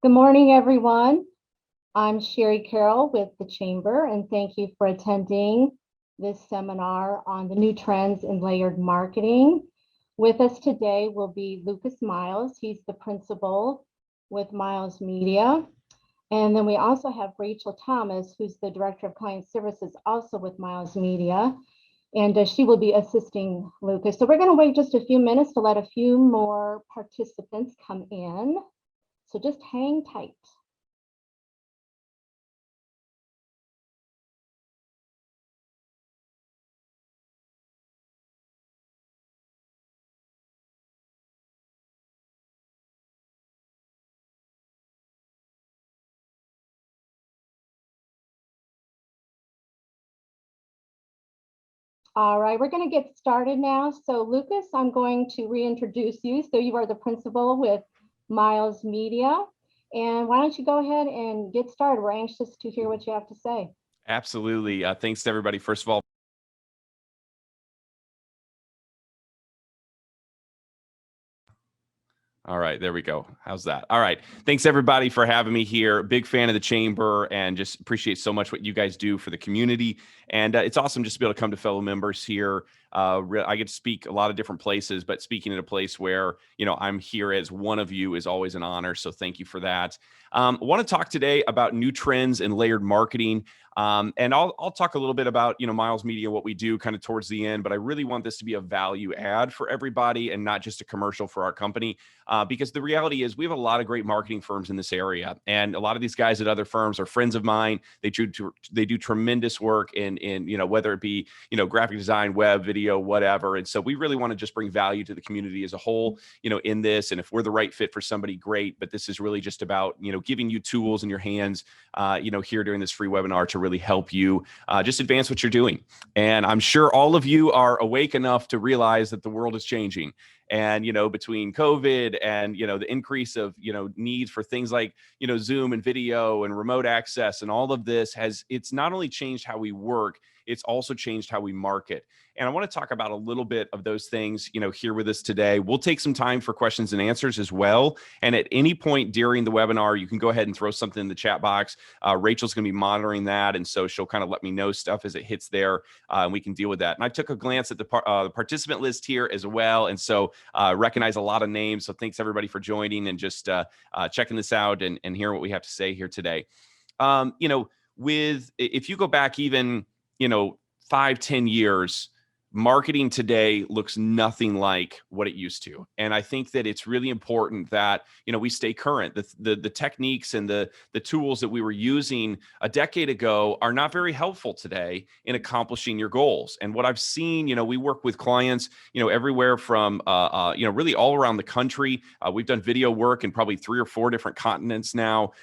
Good morning, everyone. I'm Sherry Carroll with the Chamber, and thank you for attending this seminar on the new trends in layered marketing. With us today will be Lucas Miles. He's the principal with Miles Media. And then we also have Rachel Thomas, who's the Director of Client Services, also with Miles Media. And she will be assisting Lucas. So we're going to wait just a few minutes to let a few more participants come in. So just hang tight. All right, we're going to get started now. So Lucas, I'm going to reintroduce you. So you are the principal with Miles Media. And why don't you go ahead and get started? We're anxious to hear what you have to say. Absolutely. Thanks to everybody. First of all, all right, there we go. How's that? All right. Thanks everybody for having me here. Big fan of the Chamber and just appreciate so much what you guys do for the community. And it's awesome just to be able to come to fellow members here. I get to speak a lot of different places, but speaking in a place where, I'm here as one of you is always an honor. So thank you for that. I want to talk today about new trends in layered marketing. And I'll talk a little bit about, Miles Media, what we do kind of towards the end, but I really want this to be a value add for everybody and not just a commercial for our company. Because the reality is we have a lot of great marketing firms in this area. And a lot of these guys at other firms are friends of mine. They do tremendous work in whether it be, graphic design, web, video, whatever. And so we really want to just bring value to the community as a whole, in this. And if we're the right fit for somebody, great. But this is really just about, giving you tools in your hands, here during this free webinar to really help you just advance what you're doing. And I'm sure all of you are awake enough to realize that the world is changing. And, between COVID and, the increase of, needs for things like, Zoom and video and remote access and all of this it's not only changed how we work, it's also changed how we market. And I want to talk about a little bit of those things, here with us today. We'll take some time for questions and answers as well. And at any point during the webinar, you can go ahead and throw something in the chat box. Rachel's going to be monitoring that. And so she'll kind of let me know stuff as it hits there, and we can deal with that. And I took a glance at the participant list here as well. And so recognize a lot of names. So thanks everybody for joining and just checking this out and hearing what we have to say here today. If you go back even, 5-10 years, marketing today looks nothing like what it used to. And I think that it's really important that, we stay current. The techniques and the tools that we were using a decade ago are not very helpful today in accomplishing your goals. And what I've seen, we work with clients, everywhere from, really all around the country. We've done video work in probably 3 or 4 different continents now,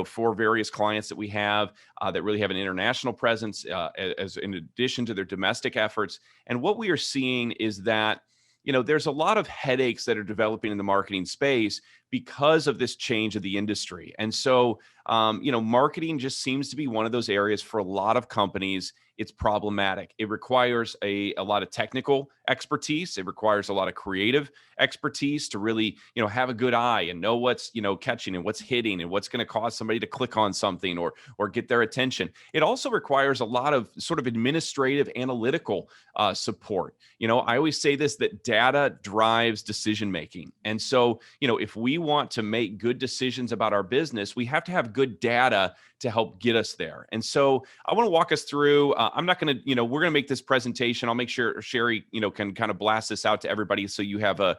for various clients that we have that really have an international presence as in addition to their domestic efforts. And what we are seeing is that, there's a lot of headaches that are developing in the marketing space because of this change of the industry. And so, marketing just seems to be one of those areas for a lot of companies. It's problematic. It requires a lot of technical expertise. It requires a lot of creative expertise to really, have a good eye and know what's, catching and what's hitting and what's going to cause somebody to click on something or get their attention. It also requires a lot of sort of administrative analytical support. I always say this, that data drives decision making. And so, if we want to make good decisions about our business, we have to have good data to help get us there. And so I want to walk us through, I'm not going to, we're going to make this presentation. I'll make sure Sherry, can kind of blast this out to everybody. So you have a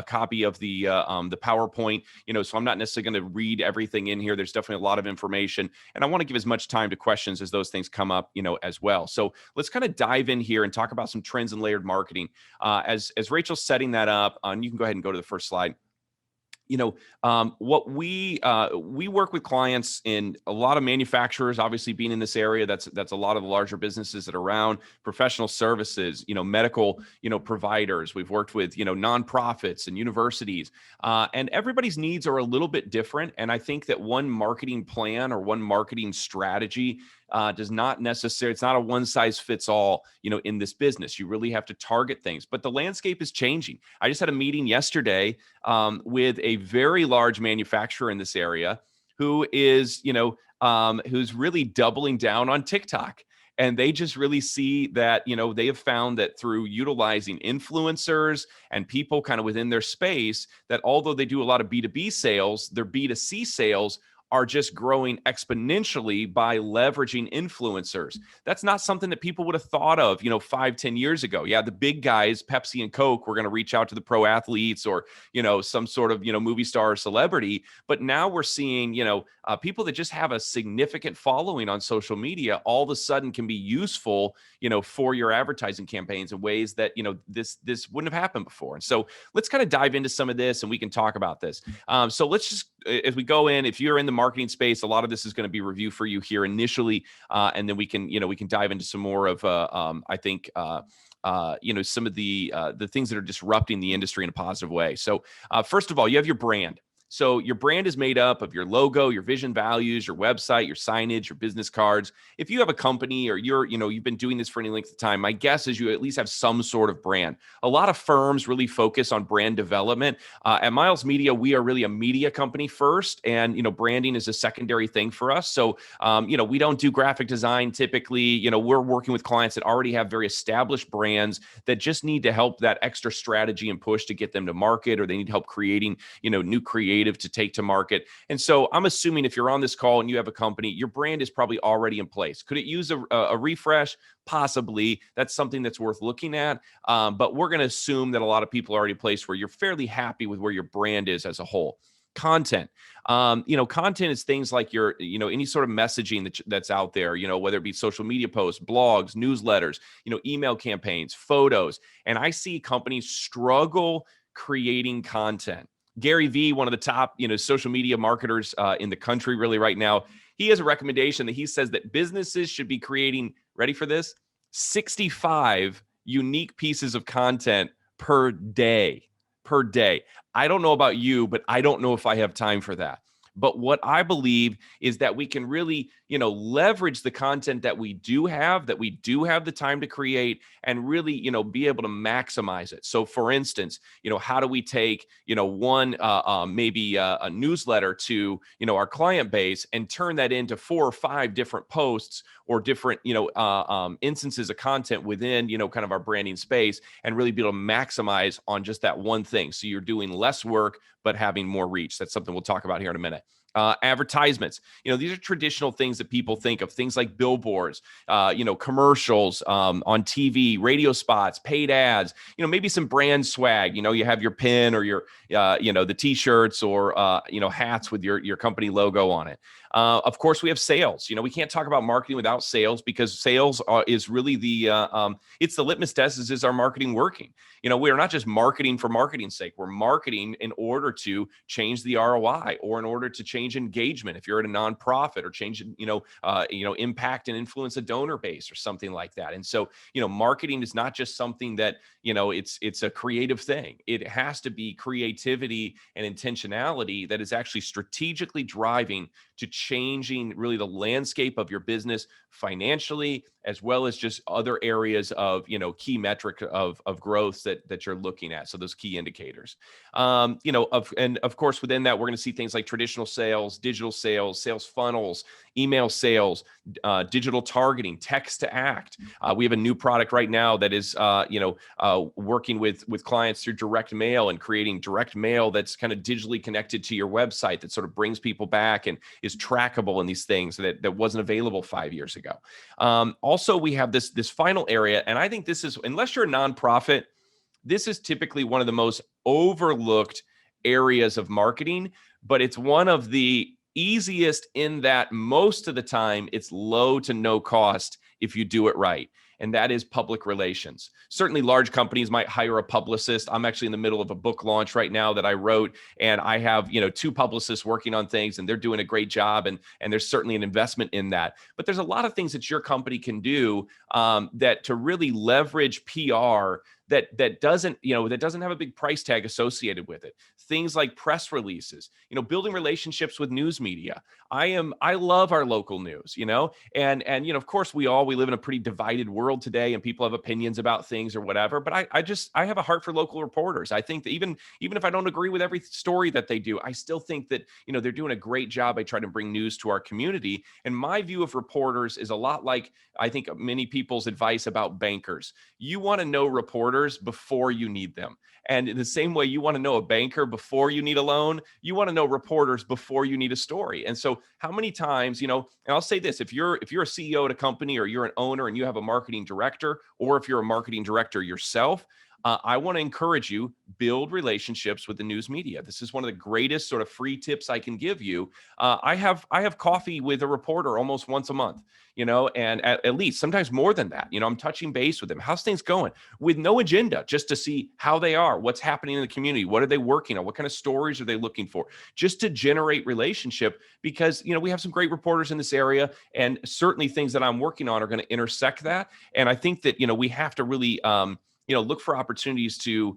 copy of the PowerPoint, so I'm not necessarily going to read everything in here. There's definitely a lot of information and I want to give as much time to questions as those things come up, as well. So let's kind of dive in here and talk about some trends in layered marketing. As Rachel's setting that up, and you can go ahead and go to the first slide. What we work with clients in a lot of manufacturers, obviously being in this area, that's a lot of the larger businesses that are around, professional services, medical, providers. We've worked with, nonprofits and universities, and everybody's needs are a little bit different. And I think that one marketing plan or one marketing strategy does not necessarily, it's not a one size fits all, in this business. You really have to target things, but the landscape is changing. I just had a meeting yesterday with a very large manufacturer in this area who is, who's really doubling down on TikTok. And they just really see that, they have found that through utilizing influencers and people kind of within their space, that although they do a lot of B2B sales, their B2C sales are just growing exponentially by leveraging influencers. That's not something that people would have thought of, 5, 10 years ago. Yeah, the big guys, Pepsi and Coke, were going to reach out to the pro athletes or, some sort of, movie star or celebrity. But now we're seeing, people that just have a significant following on social media all of a sudden can be useful, for your advertising campaigns in ways that, this wouldn't have happened before. And so let's kind of dive into some of this and we can talk about this. So let's just, as we go in, if you're in the marketing space, a lot of this is going to be review for you here initially, and then we can dive into some more of I think some of the things that are disrupting the industry in a positive way. So first of all, you have your brand. So your brand is made up of your logo, your vision, values, your website, your signage, your business cards. If you have a company or you've been doing this for any length of time, my guess is you at least have some sort of brand. A lot of firms really focus on brand development. At Miles Media, we are really a media company first, and branding is a secondary thing for us. So we don't do graphic design typically. We're working with clients that already have very established brands that just need to help that extra strategy and push to get them to market, or they need help creating new creative to take to market. And so I'm assuming if you're on this call and you have a company, your brand is probably already in place. Could it use a refresh? Possibly. That's something that's worth looking at. But we're going to assume that a lot of people are already placed where you're fairly happy with where your brand is as a whole. Content. Content is things like your, any sort of messaging that's out there, whether it be social media posts, blogs, newsletters, email campaigns, photos. And I see companies struggle creating content. Gary Vee, one of the top, social media marketers in the country really right now, he has a recommendation that he says that businesses should be creating, ready for this, 65 unique pieces of content per day. I don't know about you, but I don't know if I have time for that. But what I believe is that we can really, leverage the content that we do have the time to create, and really, be able to maximize it. So for instance, how do we take, one, maybe a newsletter to, our client base and turn that into 4 or 5 different posts or different, instances of content within, kind of our branding space, and really be able to maximize on just that one thing. So you're doing less work, but having more reach. That's something we'll talk about here in a minute. Advertisements. These are traditional things that people think of, things like billboards, commercials on TV, radio spots, paid ads, maybe some brand swag. You have your pin or your, the t-shirts or, hats with your company logo on it. Of course, we have sales. We can't talk about marketing without sales, because sales is really it's the litmus test. Is our marketing working? We are not just marketing for marketing's sake. We're marketing in order to change the ROI, or in order to change engagement. If you're at a nonprofit, or change, impact and influence a donor base or something like that. And so, marketing is not just something that, it's a creative thing. It has to be creativity and intentionality that is actually strategically driving to changing really the landscape of your business financially, as well as just other areas of, key metric of growth that you're looking at. So those key indicators, and of course, within that, we're going to see things like traditional sales, digital sales, sales funnels, email sales, digital targeting, text to act. We have a new product right now that is, working with clients through direct mail, and creating direct mail that's kind of digitally connected to your website, that sort of brings people back and is trackable in these things that wasn't available 5 years ago. Also, we have this final area, and I think this is, unless you're a nonprofit, this is typically one of the most overlooked areas of marketing, but it's one of the easiest in that most of the time it's low to no cost if you do it right. And that is public relations. Certainly large companies might hire a publicist. I'm actually in the middle of a book launch right now that I wrote, and I have, 2 publicists working on things, and they're doing a great job. And there's certainly an investment in that. But there's a lot of things that your company can do that to really leverage PR that doesn't, that doesn't have a big price tag associated with it. Things like press releases, building relationships with news media. I love our local news, and of course we live in a pretty divided world today, and people have opinions about things or whatever. But I have a heart for local reporters. I think that even if I don't agree with every story that they do, I still think that they're doing a great job. I try to bring news to our community, and my view of reporters is a lot like I think many people's advice about bankers. You want to know reporters before you need them. And in the same way you want to know a banker before you need a loan, you want to know reporters before you need a story. And so how many times, and I'll say this, if you're a CEO at a company, or you're an owner and you have a marketing director, or if you're a marketing director yourself, I want to encourage you, build relationships with the news media. This is one of the greatest sort of free tips I can give you. I have coffee with a reporter almost once a month, and at least sometimes more than that. I'm touching base with them. How's things going? With no agenda, just to see how they are, what's happening in the community, what are they working on, what kind of stories are they looking for, just to generate relationship. Because we have some great reporters in this area, and certainly things that I'm working on are going to intersect that. And I think that we have to really look for opportunities to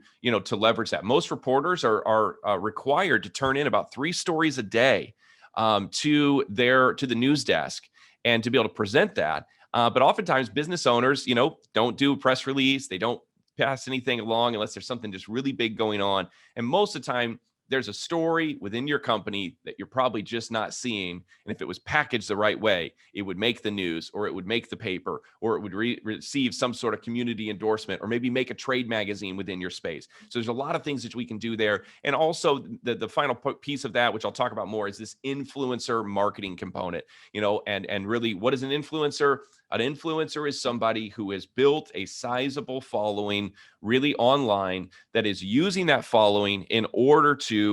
leverage that. Most reporters are required to turn in about 3 stories a day to the news desk, and to be able to present that. But oftentimes business owners, don't do a press release. They don't pass anything along unless there's something just really big going on. And most of the time, there's a story within your company that you're probably just not seeing. And if it was packaged the right way, it would make the news, or it would make the paper, or it would receive some sort of community endorsement, or maybe make a trade magazine within your space. So there's a lot of things that we can do there. And also the final piece of that, which I'll talk about more, is this influencer marketing component, and really, what is an influencer? An influencer is somebody who has built a sizable following really online, that is using that following in order to,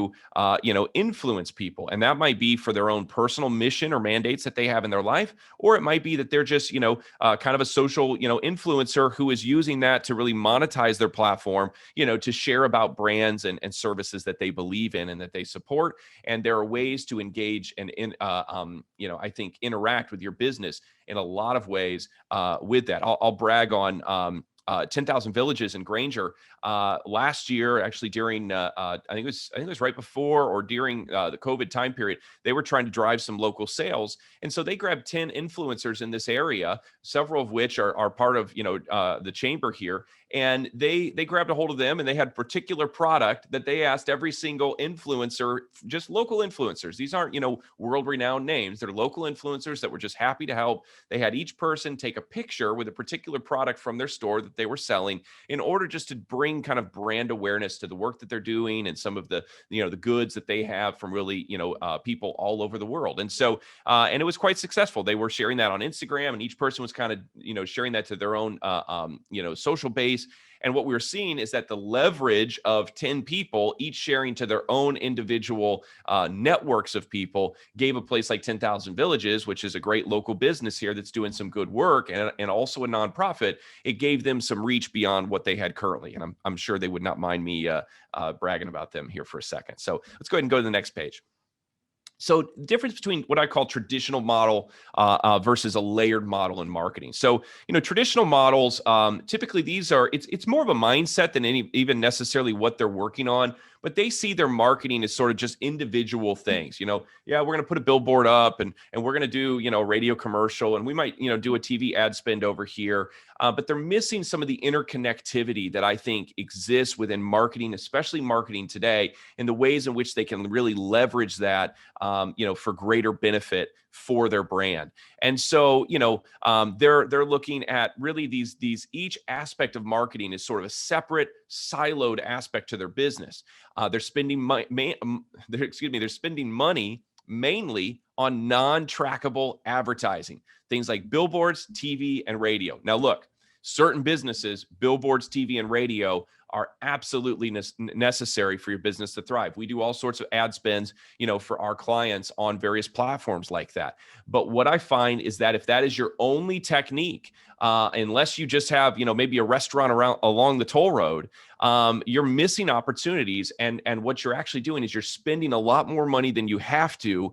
influence people. And that might be for their own personal mission or mandates that they have in their life, or it might be that they're just, kind of a social, influencer who is using that to really monetize their platform, to share about brands and services that they believe in and that they support. And there are ways to engage and I think interact with your business in a lot of ways with that. I'll brag on 10,000 Villages in Granger last year, actually during I think it was right before or during the COVID time period. They were trying to drive some local sales, and so they grabbed 10 influencers in this area, several of which are part of the chamber here. And they grabbed a hold of them, and they had a particular product that they asked every single influencer, just local influencers. These aren't world-renowned names. They're local influencers that were just happy to help. They had each person take a picture with a particular product from their store that they were selling, in order just to bring kind of brand awareness to the work that they're doing, and some of the the goods that they have from really people all over the world. And so and it was quite successful. They were sharing that on Instagram, and each person was kind of sharing that to their own social base. And what we were seeing is that the leverage of 10 people, each sharing to their own individual networks of people, gave a place like 10,000 Villages, which is a great local business here that's doing some good work, and also a nonprofit. It gave them some reach beyond what they had currently. And I'm sure they would not mind me bragging about them here for a second. So let's go ahead and go to the next page. So the difference between what I call traditional model versus a layered model in marketing. So, traditional models, typically it's more of a mindset than even necessarily what they're working on, but they see their marketing as sort of just individual things. Yeah, we're going to put a billboard up, and we're going to do, a radio commercial, and we might, do a TV ad spend over here. But they're missing some of the interconnectivity that I think exists within marketing, especially marketing today, and the ways in which they can really leverage that, for greater benefit for their brand. And so, they're looking at really these each aspect of marketing is sort of a separate, siloed aspect to their business. They're spending they're spending money mainly on non-trackable advertising, things like billboards, TV, and radio. Now, look, certain businesses, billboards, TV, and radio are absolutely necessary for your business to thrive. We do all sorts of ad spends, for our clients on various platforms like that. But what I find is that if that is your only technique, unless you just have, maybe a restaurant along the toll road, you're missing opportunities. And what you're actually doing is you're spending a lot more money than you have to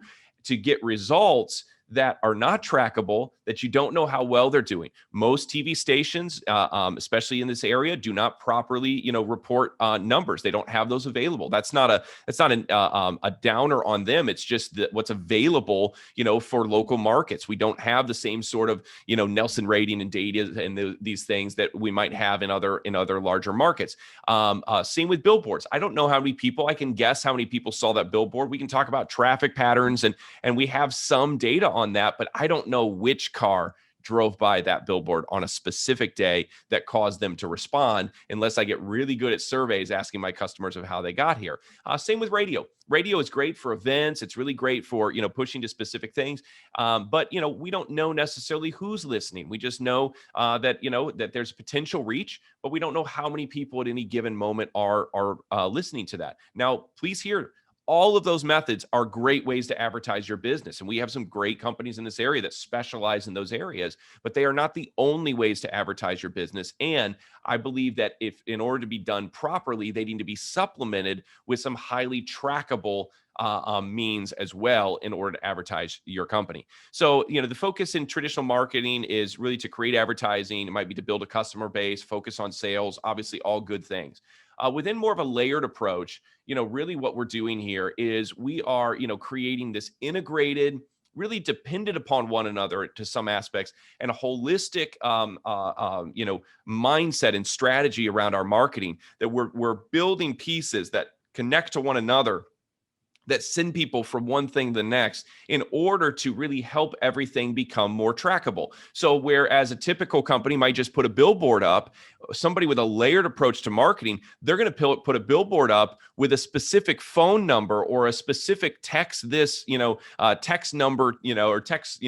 get results that are not trackable, that you don't know how well they're doing. Most TV stations, especially in this area, do not properly, report numbers. They don't have those available. That's not a downer on them. It's just what's available, for local markets. We don't have the same sort of, Nelson rating and data and these things that we might have in other larger markets. Same with billboards. I don't know how many people. I can guess how many people saw that billboard. We can talk about traffic patterns, and we have some data on that, but I don't know which car drove by that billboard on a specific day that caused them to respond, unless I get really good at surveys asking my customers of how they got here. Same with radio. Radio is great for events. It's really great for, pushing to specific things. But, we don't know necessarily who's listening. We just know that there's potential reach, but we don't know how many people at any given moment are listening to that. Now, please hear, all of those methods are great ways to advertise your business. And we have some great companies in this area that specialize in those areas, but they are not the only ways to advertise your business. And I believe that if, in order to be done properly, they need to be supplemented with some highly trackable means as well in order to advertise your company. So, the focus in traditional marketing is really to create advertising. It might be to build a customer base, focus on sales, obviously all good things. Within more of a layered approach, really what we're doing here is we are, creating this integrated, really dependent upon one another to some aspects, and a holistic, mindset and strategy around our marketing, that we're building pieces that connect to one another, that send people from one thing to the next in order to really help everything become more trackable. So whereas a typical company might just put a billboard up, somebody with a layered approach to marketing, they're going to put a billboard up with a specific phone number or a specific text text number, or text,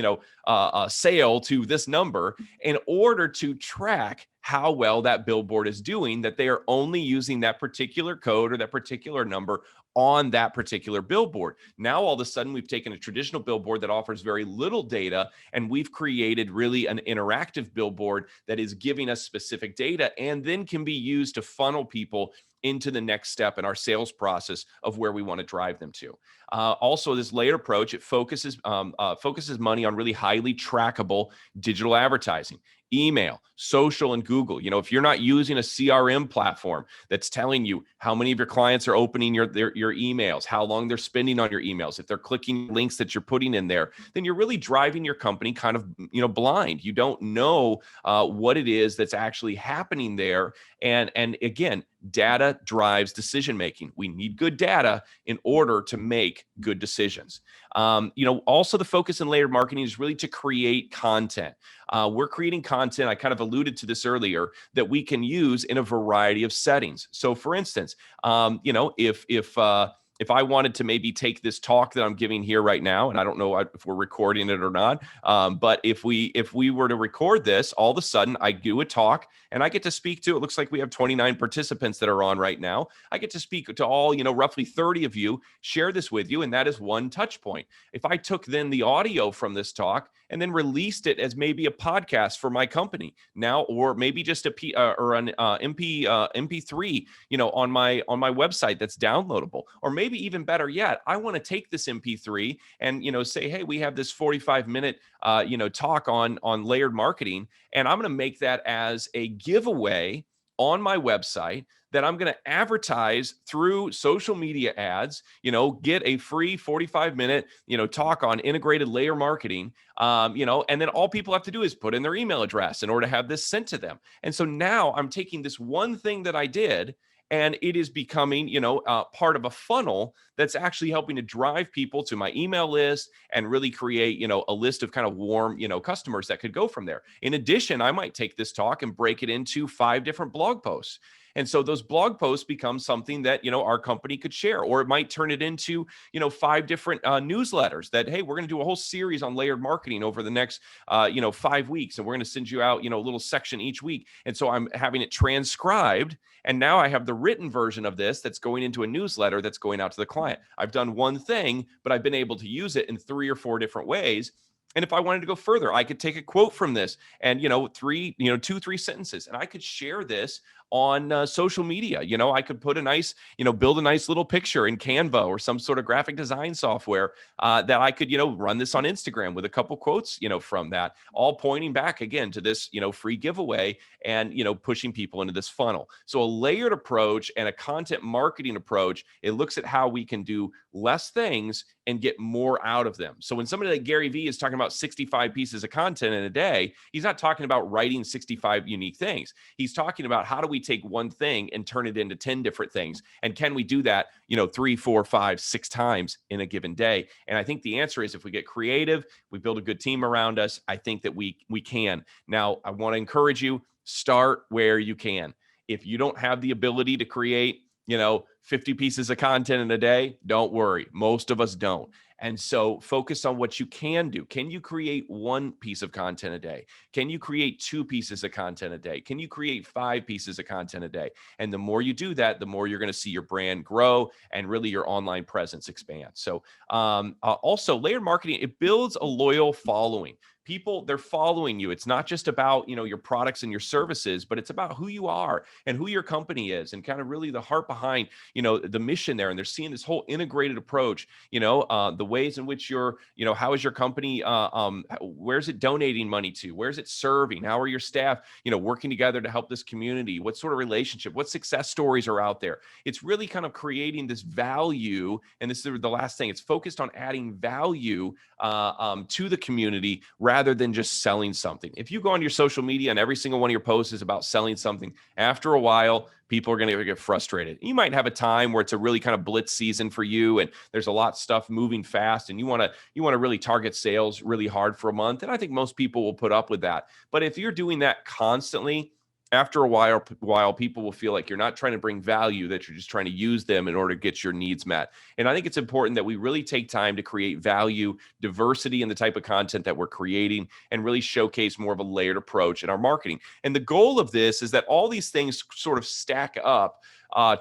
sale to this number, in order to track how well that billboard is doing, that they are only using that particular code or that particular number on that particular billboard. Now, all of a sudden, we've taken a traditional billboard that offers very little data, and we've created really an interactive billboard that is giving us specific data and then can be used to funnel people into the next step in our sales process of where we want to drive them to. Also, this layered approach, it focuses money on really highly trackable digital advertising. Email, social, and Google. If you're not using a CRM platform that's telling you how many of your clients are opening your emails, how long they're spending on your emails, if they're clicking links that you're putting in there, then you're really driving your company kind of, blind. You don't know what it is that's actually happening there. And again, data drives decision making. We need good data in order to make good decisions. Also the focus in layered marketing is really to create content. We're creating content, I kind of alluded to this earlier, that we can use in a variety of settings. So for instance, if I wanted to maybe take this talk that I'm giving here right now, and I don't know if we're recording it or not, but if we were to record this, all of a sudden I do a talk and I get to speak to, it looks like we have 29 participants that are on right now. I get to speak to all, roughly 30 of you, share this with you, and that is one touch point. If I took then the audio from this talk and then released it as maybe a podcast for my company now, or maybe just an MP3, on my website that's downloadable, or maybe even better yet, I want to take this MP3 and, say, hey, we have this 45-minute, talk on layered marketing, and I'm going to make that as a giveaway on my website that I'm going to advertise through social media ads, get a free 45-minute, talk on integrated layer marketing, and then all people have to do is put in their email address in order to have this sent to them. And so now I'm taking this one thing that I did, and it is becoming, part of a funnel that's actually helping to drive people to my email list and really create, a list of kind of warm, customers that could go from there. In addition, I might take this talk and break it into 5 different blog posts. And so those blog posts become something that, our company could share, or it might turn it into, 5 different newsletters that, hey, we're going to do a whole series on layered marketing over the next, 5 weeks. And we're going to send you out, a little section each week. And so I'm having it transcribed. And now I have the written version of this that's going into a newsletter that's going out to the client. I've done one thing, but I've been able to use it in 3 or 4 different ways. And if I wanted to go further, I could take a quote from this and, 2, 3 sentences, and I could share this on social media. I could put a nice, build a nice little picture in Canva or some sort of graphic design software that I could, run this on Instagram with a couple quotes, from that, all pointing back again to this, free giveaway and, pushing people into this funnel. So a layered approach and a content marketing approach, it looks at how we can do less things and get more out of them. So when somebody like Gary Vee is talking about 65 pieces of content in a day, he's not talking about writing 65 unique things. He's talking about how do we take one thing and turn it into 10 different things? And can we do that, 3, 4, 5, 6 times in a given day? And I think the answer is if we get creative, we build a good team around us, I think that we can. Now, I want to encourage you, start where you can. If you don't have the ability to create, 50 pieces of content in a day, don't worry. Most of us don't. And so focus on what you can do. Can you create 1 piece of content a day? Can you create 2 pieces of content a day? Can you create 5 pieces of content a day? And the more you do that, the more you're going to see your brand grow and really your online presence expand. So also layered marketing, it builds a loyal following. People, they're following you. It's not just about, your products and your services, but it's about who you are and who your company is and kind of really the heart behind, the mission there. And they're seeing this whole integrated approach, the ways in which you're, how is your company, where's it donating money to? Where's it serving? How are your staff, working together to help this community? What sort of relationship? What success stories are out there? It's really kind of creating this value. And this is the last thing. It's focused on adding value to the community rather than just selling something. If you go on your social media and every single one of your posts is about selling something, after a while, people are going to get frustrated. You might have a time where it's a really kind of blitz season for you and there's a lot of stuff moving fast and you want to really target sales really hard for a month. And I think most people will put up with that. But if you're doing that constantly, after a while, people will feel like you're not trying to bring value, that you're just trying to use them in order to get your needs met. And I think it's important that we really take time to create value, diversity in the type of content that we're creating, and really showcase more of a layered approach in our marketing. And the goal of this is that all these things sort of stack up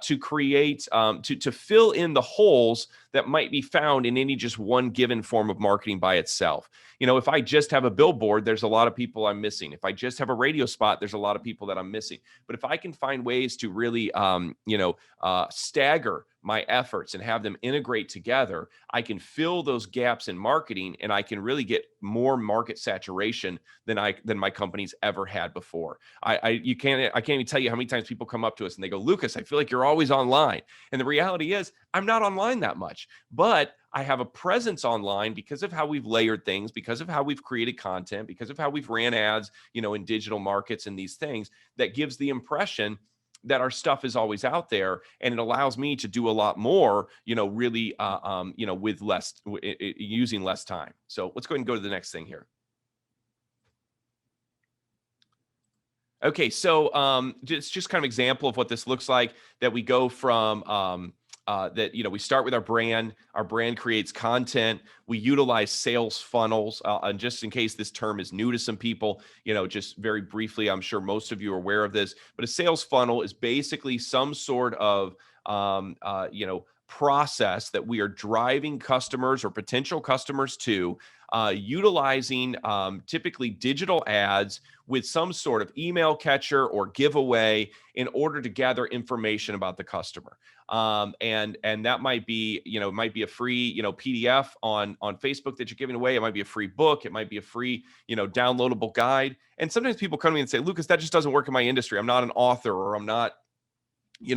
to create, to fill in the holes that might be found in any just one given form of marketing by itself. If I just have a billboard, there's a lot of people I'm missing. If I just have a radio spot, there's a lot of people that I'm missing. But if I can find ways to really, stagger my efforts and have them integrate together, I can fill those gaps in marketing and I can really get more market saturation than my company's ever had before. I can't even tell you how many times people come up to us and they go, Lucas, I feel like you're always online. And the reality is I'm not online that much, but I have a presence online because of how we've layered things, because of how we've created content, because of how we've ran ads, in digital markets and these things that gives the impression that our stuff is always out there, and it allows me to do a lot more, really, with less, using less time. So let's go ahead and go to the next thing here. Okay, so it's just kind of example of what this looks like, that we go from we start with our brand creates content, we utilize sales funnels, and just in case this term is new to some people, just very briefly, I'm sure most of you are aware of this, but a sales funnel is basically some sort of process that we are driving customers or potential customers to, utilizing typically digital ads with some sort of email catcher or giveaway in order to gather information about the customer. And that might be, it might be a free, PDF on Facebook that you're giving away. It might be a free book. It might be a free, downloadable guide. And sometimes people come to me and say, Lucas, that just doesn't work in my industry. I'm not an author, or I'm not, they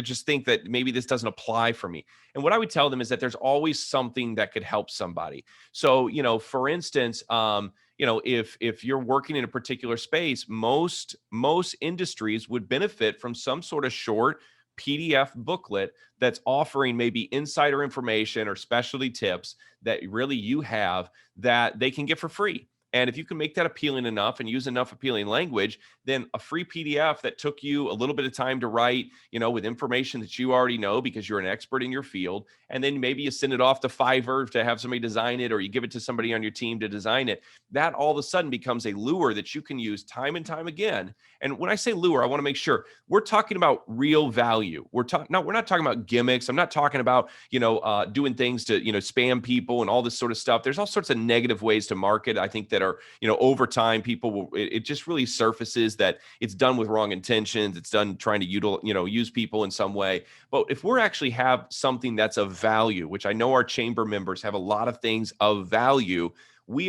just think that maybe this doesn't apply for me. And what I would tell them is that there's always something that could help somebody. So, for instance, if you're working in a particular space, most industries would benefit from some sort of short PDF booklet that's offering maybe insider information or specialty tips that really you have that they can get for free. And if you can make that appealing enough and use enough appealing language, then a free PDF that took you a little bit of time to write, with information that you already know because you're an expert in your field, and then maybe you send it off to Fiverr to have somebody design it, or you give it to somebody on your team to design it, that all of a sudden becomes a lure that you can use time and time again. And when I say lure, I want to make sure we're talking about real value. We're not talking about gimmicks. I'm not talking about, doing things to, spam people and all this sort of stuff. There's all sorts of negative ways to market, I think, that that are, over time, people will, it just really surfaces that it's done with wrong intentions. It's done trying to use people in some way. But if we're actually have something that's of value, which I know our chamber members have a lot of things of value, we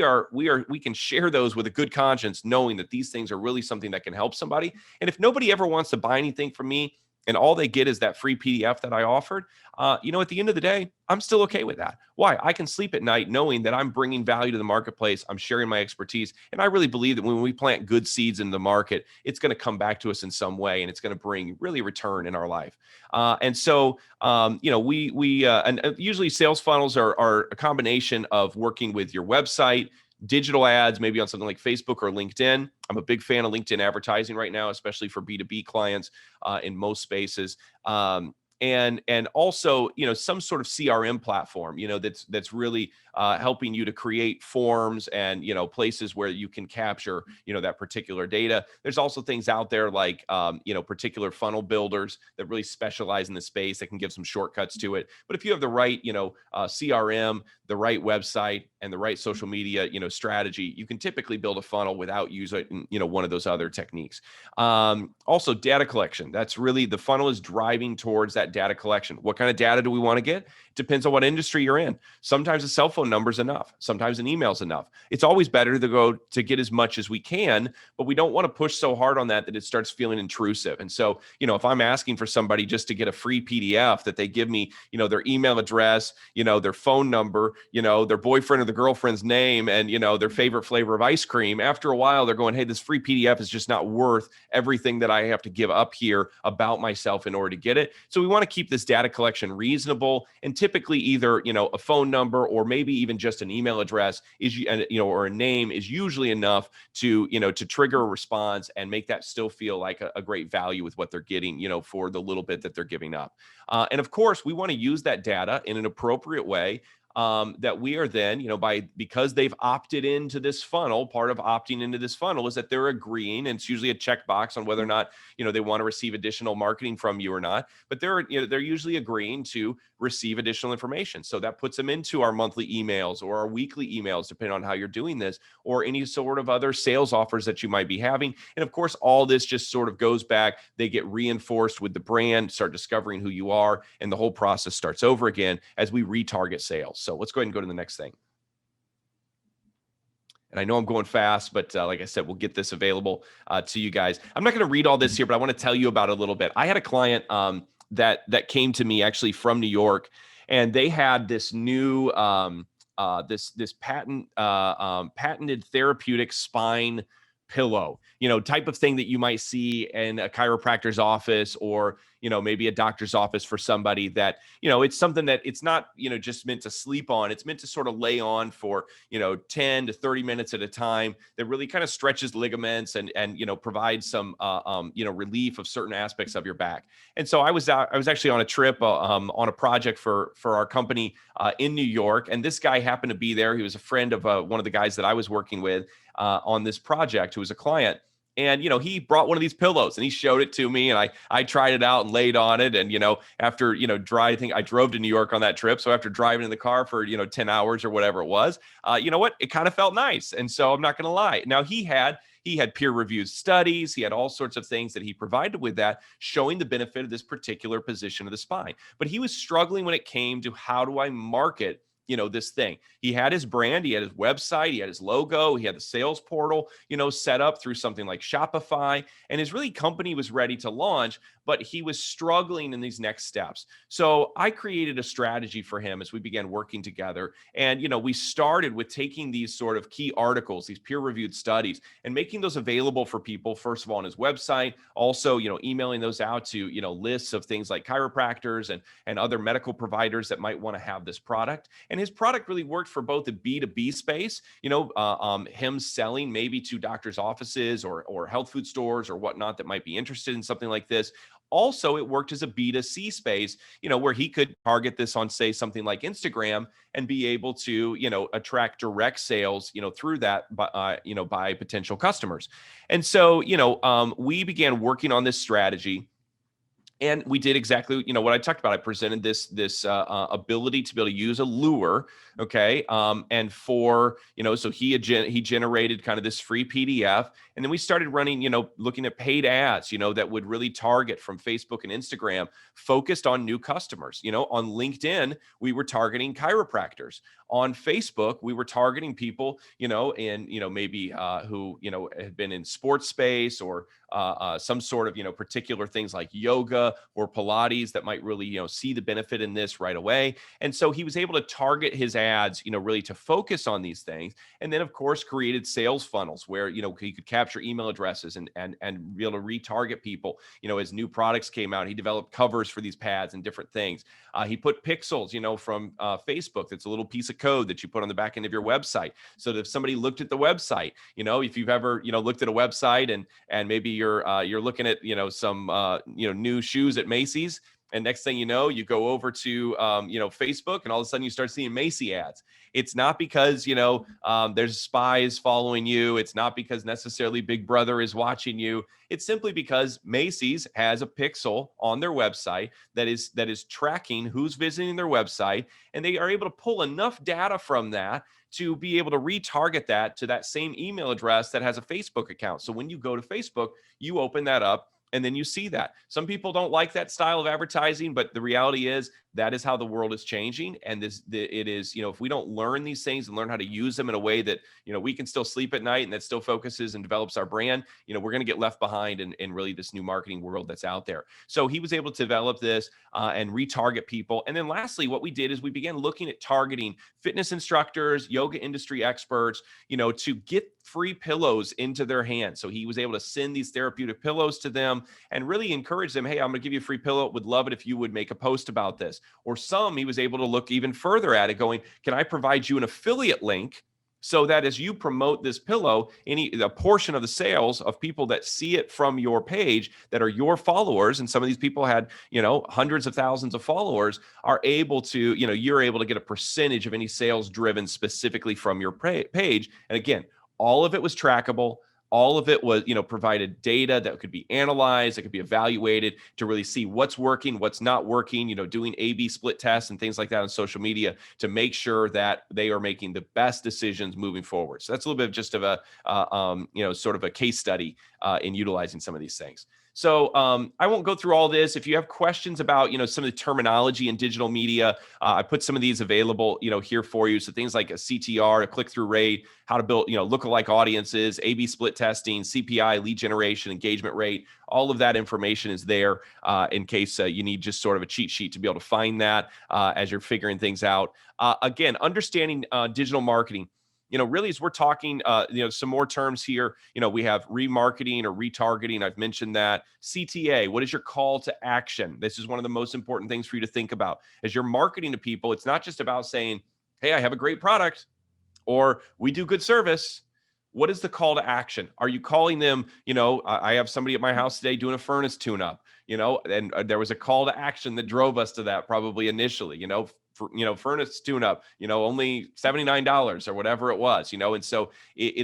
can share those with a good conscience, knowing that these things are really something that can help somebody. And if nobody ever wants to buy anything from me, and all they get is that free PDF that I offered, at the end of the day, I'm still okay with that. Why? I can sleep at night knowing that I'm bringing value to the marketplace. I'm sharing my expertise. And I really believe that when we plant good seeds in the market, it's going to come back to us in some way, and it's going to bring really return in our life. And usually sales funnels are a combination of working with your website, digital ads, maybe on something like Facebook or LinkedIn. I'm a big fan of LinkedIn advertising right now, especially for B2B clients in most spaces. And also, some sort of CRM platform, that's really helping you to create forms and, places where you can capture, that particular data. There's also things out there like, particular funnel builders that really specialize in the space that can give some shortcuts to it. But if you have the right, CRM, the right website, and the right social media, strategy, you can typically build a funnel without using, one of those other techniques. Also, data collection. That's really, the funnel is driving towards that data collection. What kind of data do we want to get? Depends on what industry you're in. Sometimes a cell phone number is enough. Sometimes an email is enough. It's always better to go to get as much as we can, but we don't want to push so hard on that it starts feeling intrusive. And so, if I'm asking for somebody just to get a free PDF, that they give me, their email address, their phone number, their boyfriend or the girlfriend's name, and, their favorite flavor of ice cream, after a while, they're going, hey, this free PDF is just not worth everything that I have to give up here about myself in order to get it. So we want to keep this data collection reasonable, and typically either, a phone number or maybe even just an email address is, or a name is usually enough to, to trigger a response and make that still feel like a great value with what they're getting, for the little bit that they're giving up. And of course, we want to use that data in an appropriate way. That we are then, because they've opted into this funnel. Part of opting into this funnel is that they're agreeing, and it's usually a checkbox on whether or not, they want to receive additional marketing from you or not. But they're usually agreeing to receive additional information. So that puts them into our monthly emails or our weekly emails, depending on how you're doing this, or any sort of other sales offers that you might be having. And of course, all this just sort of goes back. They get reinforced with the brand, start discovering who you are, and the whole process starts over again as we retarget sales. So let's go ahead and go to the next thing. And I know I'm going fast, but like I said, we'll get this available to you guys. I'm not going to read all this here, but I want to tell you about it a little bit. I had a client that came to me actually from New York, and they had this new this patented therapeutic spine pillow, type of thing that you might see in a chiropractor's office, or, maybe a doctor's office for somebody that, it's something that it's not, just meant to sleep on. It's meant to sort of lay on for, 10 to 30 minutes at a time, that really kind of stretches ligaments and provides some, relief of certain aspects of your back. And so I was actually on a trip on a project for our company in New York. And this guy happened to be there. He was a friend of one of the guys that I was working with on this project, who was a client. And, he brought one of these pillows and he showed it to me, and I tried it out and laid on it. And, after, I think I drove to New York on that trip. So after driving in the car for, 10 hours or whatever it was, you know what, it kind of felt nice. And so I'm not going to lie. Now he had peer-reviewed studies. He had all sorts of things that he provided with that, showing the benefit of this particular position of the spine. But he was struggling when it came to, how do I market this thing? He had his brand, he had his website, he had his logo, he had the sales portal, set up through something like Shopify, and his company was ready to launch, but he was struggling in these next steps. So I created a strategy for him as we began working together. And, we started with taking these sort of key articles, these peer-reviewed studies, and making those available for people, first of all, on his website, also, emailing those out to, lists of things like chiropractors and other medical providers that might want to have this product. And his product really worked for both the B2B space, him selling maybe to doctors' offices or health food stores or whatnot that might be interested in something like this. Also, it worked as a B2C space, where he could target this on, say, something like Instagram, and be able to, attract direct sales, through that, by potential customers. And so, we began working on this strategy. And we did exactly, what I talked about. I presented this ability to be able to use a lure, okay, and for so he generated kind of this free PDF, and then we started running, looking at paid ads, that would really target from Facebook and Instagram, focused on new customers. On LinkedIn, we were targeting chiropractors. On Facebook, we were targeting people, and maybe who had been in sports space, or some sort of particular things like yoga or Pilates that might really see the benefit in this right away. And so he was able to target his ads really to focus on these things. And then of course created sales funnels where he could capture email addresses and be able to retarget people as new products came out. He developed covers for these pads and different things. He put pixels from Facebook. That's a little piece of code that you put on the back end of your website, so that if somebody looked at the website, if you've ever looked at a website and maybe you're looking at some new shoes at Macy's, and next thing you know, you go over to Facebook, and all of a sudden you start seeing Macy ads. It's not because there's spies following you. It's not because necessarily Big Brother is watching you. It's simply because Macy's has a pixel on their website that is tracking who's visiting their website, and they are able to pull enough data from that to be able to retarget that to that same email address that has a Facebook account. So when you go to Facebook, you open that up, and then you see that. Some people don't like that style of advertising, but the reality is that is how the world is changing. And it is, if we don't learn these things and learn how to use them in a way that, we can still sleep at night and that still focuses and develops our brand, we're going to get left behind in really this new marketing world that's out there. So he was able to develop this and retarget people. And then lastly, what we did is we began looking at targeting fitness instructors, yoga industry experts, to get free pillows into their hands. So he was able to send these therapeutic pillows to them and really encourage them. Hey, I'm going to give you a free pillow. Would love it if you would make a post about this. Or some, he was able to look even further at it, going, can I provide you an affiliate link so that as you promote this pillow, a portion of the sales of people that see it from your page that are your followers, and some of these people had, hundreds of thousands of followers, are able to, you're able to get a percentage of any sales driven specifically from your page. And again, all of it was trackable. All of it was, provided data that could be analyzed, that could be evaluated to really see what's working, what's not working, doing A/B split tests and things like that on social media to make sure that they are making the best decisions moving forward. So that's a little bit of just of a, sort of a case study in utilizing some of these things. So I won't go through all this. If you have questions about, some of the terminology in digital media, I put some of these available, here for you. So things like a CTR, a click-through rate, how to build, lookalike audiences, A/B split testing, CPI, lead generation, engagement rate, all of that information is there in case you need just sort of a cheat sheet to be able to find that as you're figuring things out. Again, understanding digital marketing. Really, as we're talking, some more terms here, we have remarketing or retargeting. I've mentioned that. CTA, what is your call to action? This is one of the most important things for you to think about. As you're marketing to people, it's not just about saying, hey, I have a great product, or we do good service. What is the call to action? Are you calling them, I have somebody at my house today doing a furnace tune-up, and there was a call to action that drove us to that probably initially, furnace tune-up, only $79 or whatever it was, and so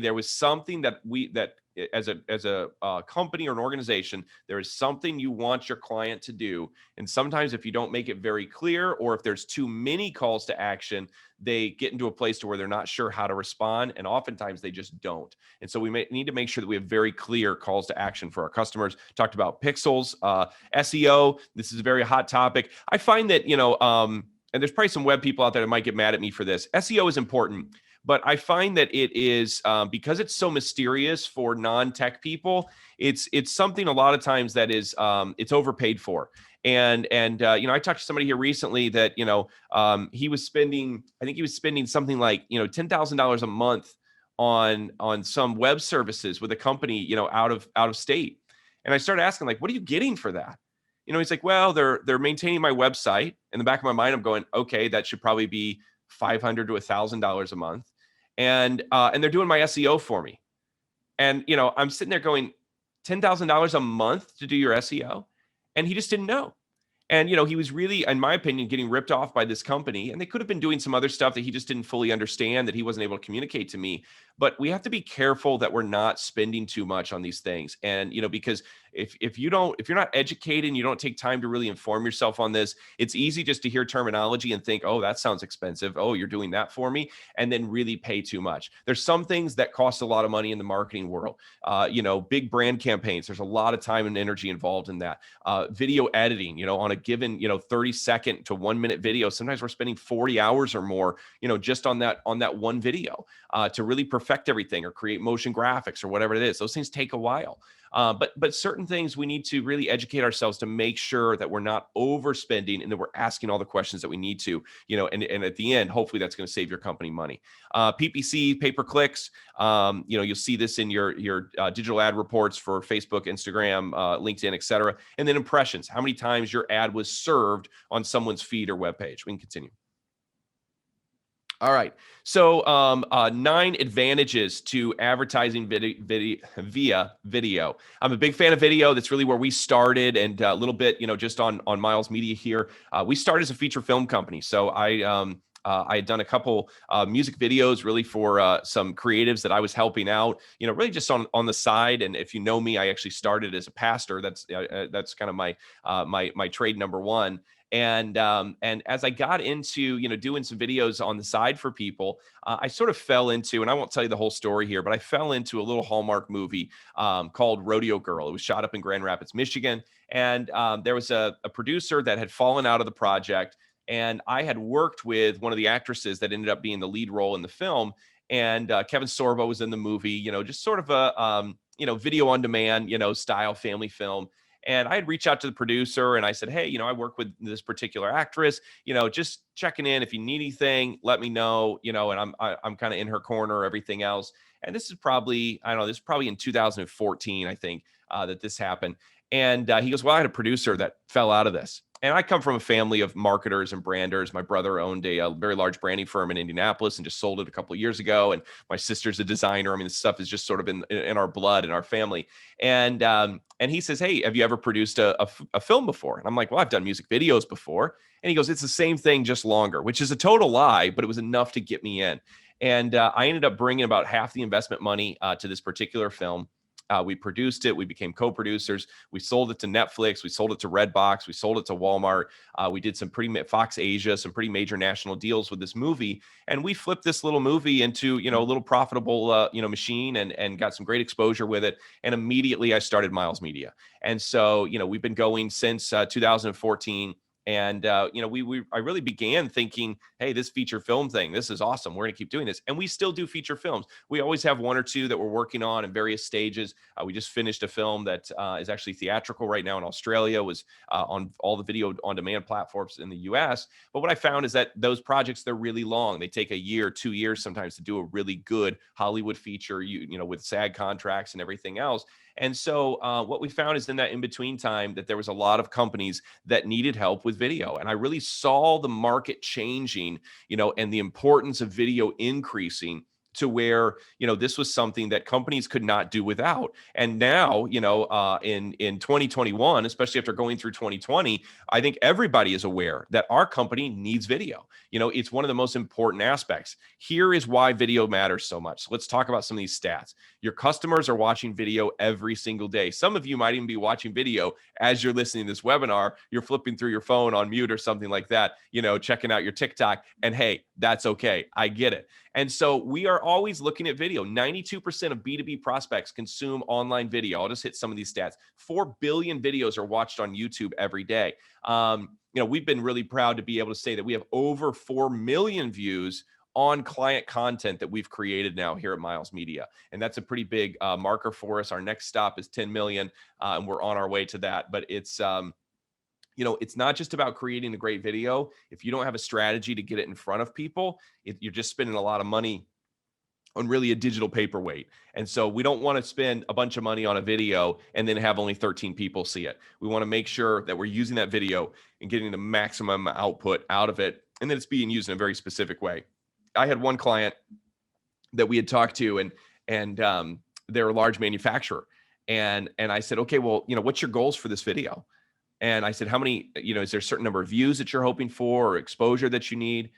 there was something that as a company or an organization, there is something you want your client to do. And sometimes if you don't make it very clear, or if there's too many calls to action, they get into a place to where they're not sure how to respond. And oftentimes they just don't. And so we need to make sure that we have very clear calls to action for our customers. Talked about pixels, SEO. This is a very hot topic. I find that, and there's probably some web people out there that might get mad at me for this. SEO is important. But I find that it is because it's so mysterious for non-tech people. It's something a lot of times that is it's overpaid for. And I talked to somebody here recently that he was spending, I think he was spending something like $10,000 a month on some web services with a company out of state. And I started asking, like, what are you getting for that? He's like, well, they're maintaining my website. In the back of my mind, I'm going, okay, that should probably be $500 to $1,000 a month. And they're doing my SEO for me. And, I'm sitting there going, $10,000 a month to do your SEO. And he just didn't know. And, he was really, in my opinion, getting ripped off by this company. And they could have been doing some other stuff that he just didn't fully understand, that he wasn't able to communicate to me. But we have to be careful that we're not spending too much on these things. And, because if you're not educated and you don't take time to really inform yourself on this, it's easy just to hear terminology and think, oh, that sounds expensive. Oh, you're doing that for me, and then really pay too much. There's some things that cost a lot of money in the marketing world. Big brand campaigns. There's a lot of time and energy involved in that. Video editing, on a given, 30-second to 1-minute video. Sometimes we're spending 40 hours or more, just on that one video to really perfect everything or create motion graphics or whatever it is. Those things take a while. But certain things we need to really educate ourselves to make sure that we're not overspending and that we're asking all the questions that we need to, and at the end, hopefully that's going to save your company money. PPC, pay-per-clicks, you'll see this in your digital ad reports for Facebook, Instagram, LinkedIn, et cetera. And then impressions, how many times your ad was served on someone's feed or webpage. We can continue. All right. So 9 advantages to advertising via video. I'm a big fan of video. That's really where we started, and a little bit, just on Miles Media here. We started as a feature film company. So I had done a couple music videos really for some creatives that I was helping out, really just on the side. And if you know me, I actually started as a pastor. That's kind of my trade number one. And as I got into, doing some videos on the side for people, I sort of fell into, and I won't tell you the whole story here, but I fell into a little Hallmark movie called Rodeo Girl. It was shot up in Grand Rapids, Michigan. And there was a producer that had fallen out of the project. And I had worked with one of the actresses that ended up being the lead role in the film. And Kevin Sorbo was in the movie, just sort of a, video on demand, style family film. And I had reached out to the producer and I said, hey, I work with this particular actress, just checking in. If you need anything, let me know, and I'm kind of in her corner, everything else. And this is probably, I don't know, this is probably in 2014, I think, that this happened. And he goes, well, I had a producer that fell out of this. And I come from a family of marketers and branders. My brother owned a very large branding firm in Indianapolis and just sold it a couple of years ago. And my sister's a designer. I mean, this stuff is just sort of in our blood, in our family. And he says, hey, have you ever produced a film before? And I'm like, well, I've done music videos before. And he goes, it's the same thing, just longer, which is a total lie, but it was enough to get me in. And I ended up bringing about half the investment money to this particular film. We produced it. We became co-producers. We sold it to Netflix. We sold it to Redbox. We sold it to Walmart. We did some Fox Asia, some pretty major national deals with this movie. And we flipped this little movie into, a little profitable, machine and got some great exposure with it. And immediately I started Miles Media. And so, we've been going since 2014. And, I really began thinking, hey, this feature film thing, this is awesome. We're going to keep doing this. And we still do feature films. We always have one or two that we're working on in various stages. We just finished a film that is actually theatrical right now in Australia, was on all the video on demand platforms in the US. But what I found is that those projects, they're really long. They take a year, 2 years sometimes to do a really good Hollywood feature, with SAG contracts and everything else. And so what we found is in that in-between time that there was a lot of companies that needed help with video. And I really saw the market changing, and the importance of video increasing to where, this was something that companies could not do without. And now, in 2021, especially after going through 2020, I think everybody is aware that our company needs video. It's one of the most important aspects. Here is why video matters so much. So let's talk about some of these stats. Your customers are watching video every single day. Some of you might even be watching video as you're listening to this webinar. You're flipping through your phone on mute or something like that, checking out your TikTok. And hey, that's okay. I get it. And so we are always looking at video. 92% of B2B prospects consume online video. I'll just hit some of these stats. 4 billion videos are watched on YouTube every day. We've been really proud to be able to say that we have over 4 million views on client content that we've created now here at Miles Media. And that's a pretty big marker for us. Our next stop is 10 million, and we're on our way to that. But it's not just about creating a great video. If you don't have a strategy to get it in front of people, you're just spending a lot of money on really a digital paperweight. And so we don't want to spend a bunch of money on a video and then have only 13 people see it. We want to make sure that we're using that video and getting the maximum output out of it, and that it's being used in a very specific way. I had one client that we had talked to, and they're a large manufacturer. And I said, okay, well, what's your goals for this video? And I said, how many, is there a certain number of views that you're hoping for or exposure that you need?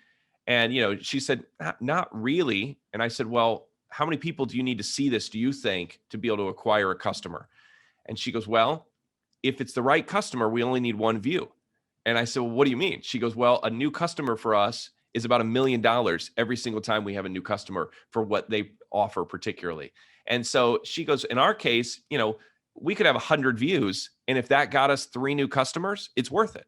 And, she said, not really. And I said, well, how many people do you need to see this, do you think, to be able to acquire a customer? And she goes, well, if it's the right customer, we only need one view. And I said, well, what do you mean? She goes, well, a new customer for us is about $1 million every single time we have a new customer for what they offer particularly. And so she goes, in our case, we could have 100 views. And if that got us 3 new customers, it's worth it.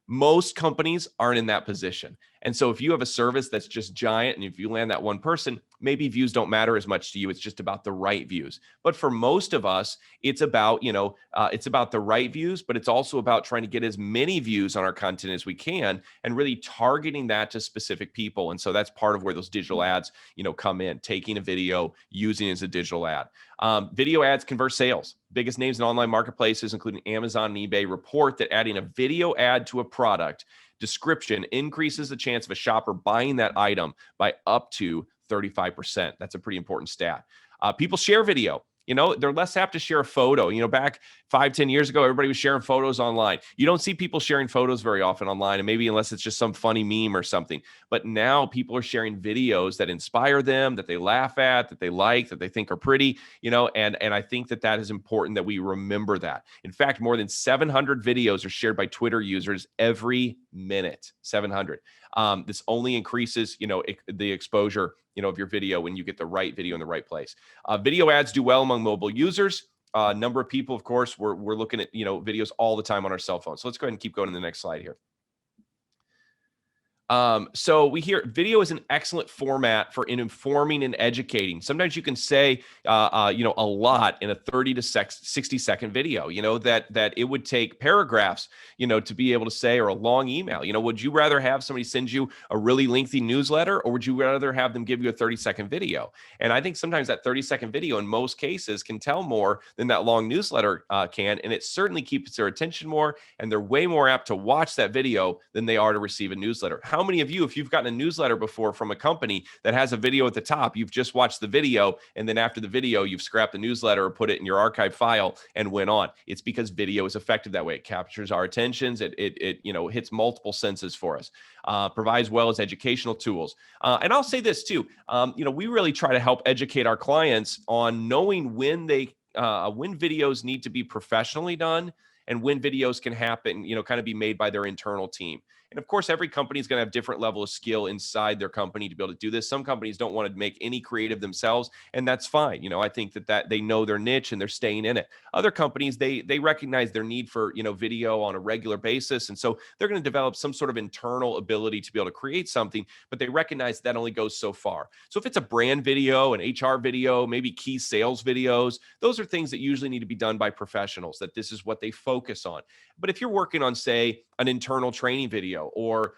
Most companies aren't in that position. And so if you have a service that's just giant, and if you land that one person, maybe views don't matter as much to you. It's just about the right views. But for most of us, it's about, it's about the right views, but it's also about trying to get as many views on our content as we can and really targeting that to specific people. And so that's part of where those digital ads, come in, taking a video, using it as a digital ad. Video ads convert sales. Biggest names in online marketplaces, including Amazon and eBay, report that adding a video ad to a product description increases the chance of a shopper buying that item by up to 35%. That's a pretty important stat. People share video. They're less apt to share a photo. Back 5-10 years ago, everybody was sharing photos online. You don't see people sharing photos very often online, and maybe unless it's just some funny meme or something. But now people are sharing videos that inspire them, that they laugh at, that they like, that they think are pretty, and I think that is important that we remember that. In fact, more than 700 videos are shared by Twitter users every minute. 700. This only increases, the exposure, of your video when you get the right video in the right place. Video ads do well among mobile users. Number of people, of course, we're looking at, videos all the time on our cell phones. So let's go ahead and keep going to the next slide here. So we hear video is an excellent format for informing and educating. Sometimes you can say, a lot in a 30 to 60 second video, that it would take paragraphs, to be able to say, or a long email. Would you rather have somebody send you a really lengthy newsletter, or would you rather have them give you a 30-second video? And I think sometimes that 30-second video in most cases can tell more than that long newsletter can. And it certainly keeps their attention more, and they're way more apt to watch that video than they are to receive a newsletter. How many of you, if you've gotten a newsletter before from a company that has a video at the top, you've just watched the video, and then after the video, you've scrapped the newsletter or put it in your archive file and went on? It's because video is effective that way. It captures our attentions. It hits multiple senses for us. Provides well as educational tools. And I'll say this too. We really try to help educate our clients on knowing when videos need to be professionally done and when videos can happen, kind of be made by their internal team. And of course, every company is going to have different level of skill inside their company to be able to do this. Some companies don't want to make any creative themselves, and that's fine. I think that they know their niche and they're staying in it. Other companies, they recognize their need for, video on a regular basis. And so they're going to develop some sort of internal ability to be able to create something, but they recognize that only goes so far. So if it's a brand video, an HR video, maybe key sales videos, those are things that usually need to be done by professionals, that this is what they focus on. But if you're working on, say, an internal training video, or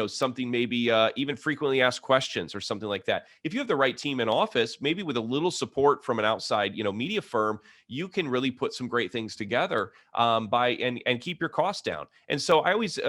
something maybe even frequently asked questions or something like that, if you have the right team in office, maybe with a little support from an outside media firm, you can really put some great things together and keep your costs down. And so I always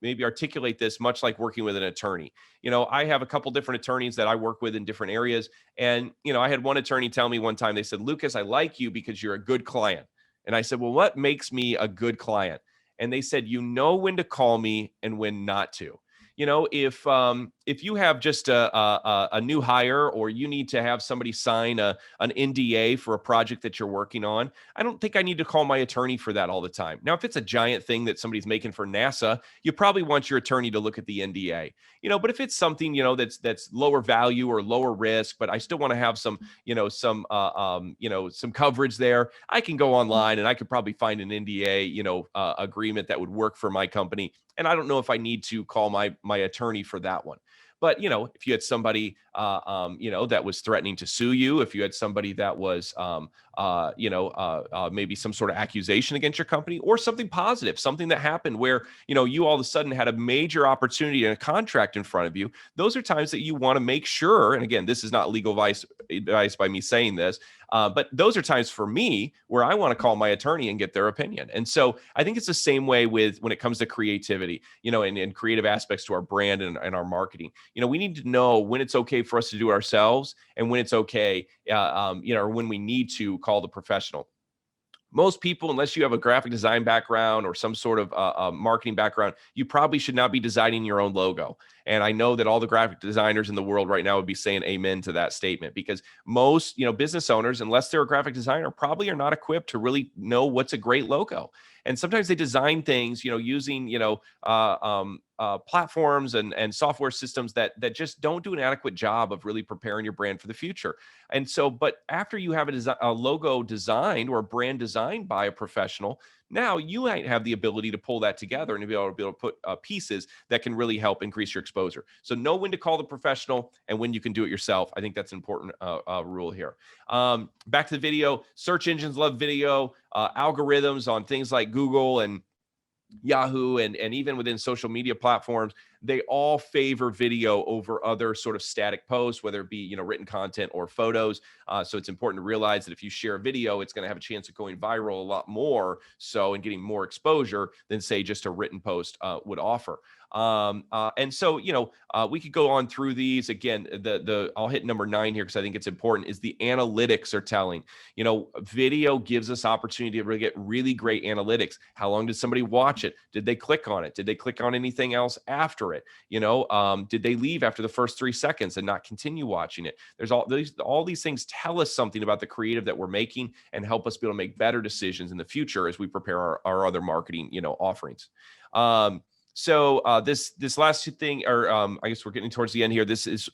maybe articulate this much like working with an attorney. I have a couple different attorneys that I work with in different areas, and I had one attorney tell me one time, they said, "Lucas, I like you because you're a good client." And I said, "Well, what makes me a good client?" And they said, "You know when to call me and when not to." If you have just a new hire, or you need to have somebody sign an NDA for a project that you're working on, I don't think I need to call my attorney for that all the time. Now, if it's a giant thing that somebody's making for NASA, you probably want your attorney to look at the NDA. But if it's something that's lower value or lower risk, but I still want to have some some coverage there, I can go online and I could probably find an NDA agreement that would work for my company. And I don't know if I need to call my attorney for that one. But, if you had somebody, that was threatening to sue you, if you had somebody that was, maybe some sort of accusation against your company, or something positive, something that happened where, you all of a sudden had a major opportunity and a contract in front of you, those are times that you want to make sure, and again, this is not legal advice by me saying this, but those are times for me where I want to call my attorney and get their opinion. And so I think it's the same way when it comes to creativity, and creative aspects to our brand and our marketing. We need to know when it's okay for us to do it ourselves, and when it's okay, or when we need to call the professional. Most people, unless you have a graphic design background or some sort of marketing background, you probably should not be designing your own logo. And I know that all the graphic designers in the world right now would be saying amen to that statement, because most, business owners, unless they're a graphic designer, probably are not equipped to really know what's a great logo. And sometimes they design things, using, platforms and software systems that just don't do an adequate job of really preparing your brand for the future. And so, but after you have a logo designed or a brand designed by a professional, now you might have the ability to pull that together and to be able to put pieces that can really help increase your exposure. So know when to call the professional and when you can do it yourself. I think that's an important rule here. Back to the video. Search engines love video. Algorithms on things like Google and Yahoo and even within social media platforms, they all favor video over other sort of static posts, whether it be written content or photos. So it's important to realize that if you share a video, it's going to have a chance of going viral a lot more so and getting more exposure than say just a written post would offer. And so we could go on through these again. The I'll hit number 9 here because I think it's important. Is the analytics are telling. Video gives us opportunity to really get really great analytics. How long did somebody watch it? Did they click on it? Did they click on anything else after it? Did they leave after the first 3 seconds and not continue watching it? There's all these things tell us something about the creative that we're making and help us be able to make better decisions in the future as we prepare our other marketing, offerings. So this last thing, or I guess we're getting towards the end here. This is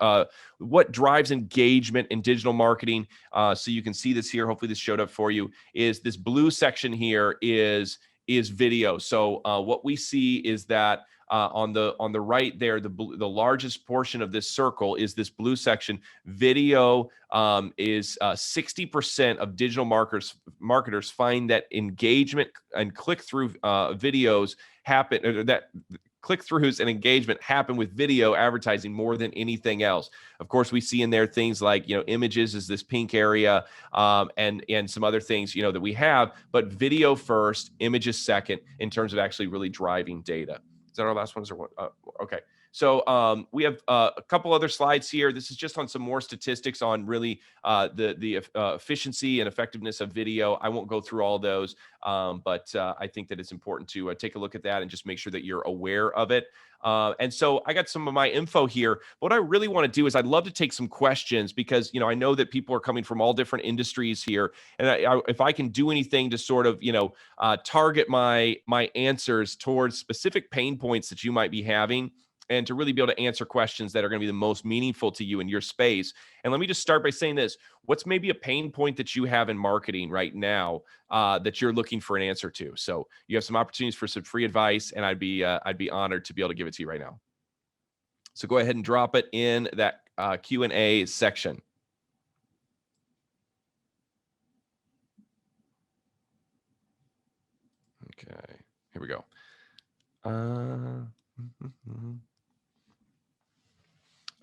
what drives engagement in digital marketing. So you can see this here. Hopefully this showed up for you. Is this blue section here is video. So what we see is that on the right there, the largest portion of this circle is this blue section. Video is 60% of digital marketers find that engagement and click-through videos happen, or that click-throughs and engagement happen with video advertising more than anything else. Of course, we see in there things like, images is this pink area, and some other things, that we have, but video first, images second in terms of actually really driving data. Is that our last ones or what? Okay. So we have a couple other slides here. This is just on some more statistics on really the efficiency and effectiveness of video. I won't go through all those, but I think that it's important to take a look at that and just make sure that you're aware of it. And so I got some of my info here. What I really want to do is I'd love to take some questions because, I know that people are coming from all different industries here. And if I can do anything to sort of, target my answers towards specific pain points that you might be having, and to really be able to answer questions that are going to be the most meaningful to you in your space. And let me just start by saying this. What's maybe a pain point that you have in marketing right now that you're looking for an answer to? So you have some opportunities for some free advice, and I'd be honored to be able to give it to you right now. So go ahead and drop it in that Q&A section. Okay, here we go.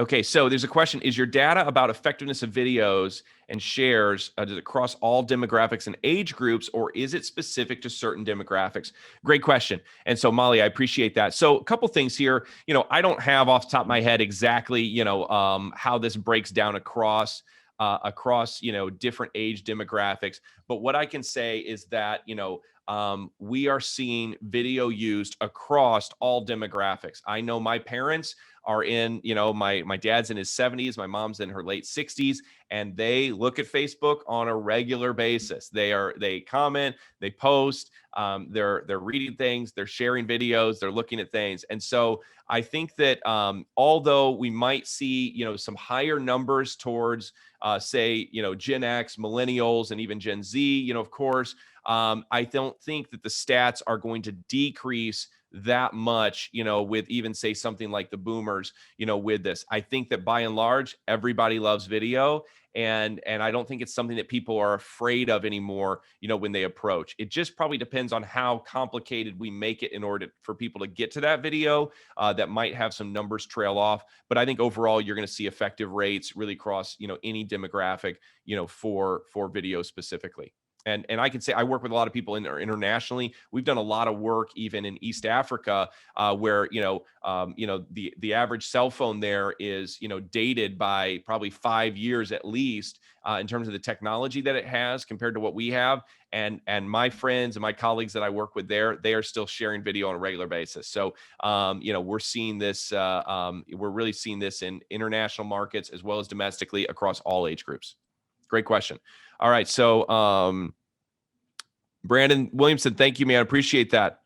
Okay, so there's a question. Is your data about effectiveness of videos and shares, does it cross all demographics and age groups, or is it specific to certain demographics? Great question. And so, Molly, I appreciate that. So a couple things here. I don't have off the top of my head exactly, how this breaks down across different age demographics. But what I can say is that, we are seeing video used across all demographics. I know my parents are in, my dad's in his 70s, my mom's in her late 60s, and they look at Facebook on a regular basis. They comment, they post, they're reading things, they're sharing videos, they're looking at things. And so I think that although we might see, some higher numbers towards say, Gen X, millennials, and even Gen Z, of course, I don't think that the stats are going to decrease that much, with even say something like the boomers, with this. I think that by and large, everybody loves video. And I don't think it's something that people are afraid of anymore, when they approach. It just probably depends on how complicated we make it in order for people to get to that video. That might have some numbers trail off. But I think overall, you're going to see effective rates really across, any demographic, for video specifically. And I can say I work with a lot of people internationally. We've done a lot of work even in East Africa, where the average cell phone there is dated by probably 5 years at least, in terms of the technology that it has compared to what we have. And my friends and my colleagues that I work with there, they are still sharing video on a regular basis. So we're seeing this. We're really seeing this in international markets as well as domestically across all age groups. Great question. All right. So Brandon Williamson, thank you, man. I appreciate that.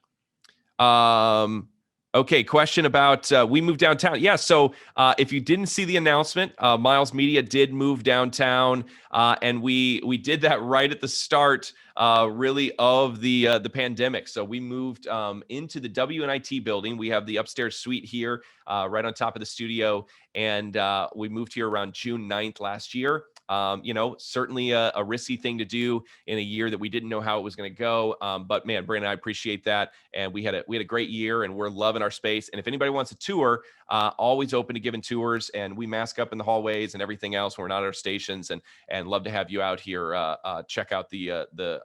Okay, question about we moved downtown. Yeah, so if you didn't see the announcement, Miles Media did move downtown, and we did that right at the start, really, of the pandemic. So we moved into the WNIT building. We have the upstairs suite here, right on top of the studio, and we moved here around June 9th last year. Certainly a risky thing to do in a year that we didn't know how it was going to go. But man, Brandon, I appreciate that. And we had a great year, and we're loving our space. And if anybody wants a tour, always open to giving tours, and we mask up in the hallways and everything else. We're not at our stations, and love to have you out here. Check out the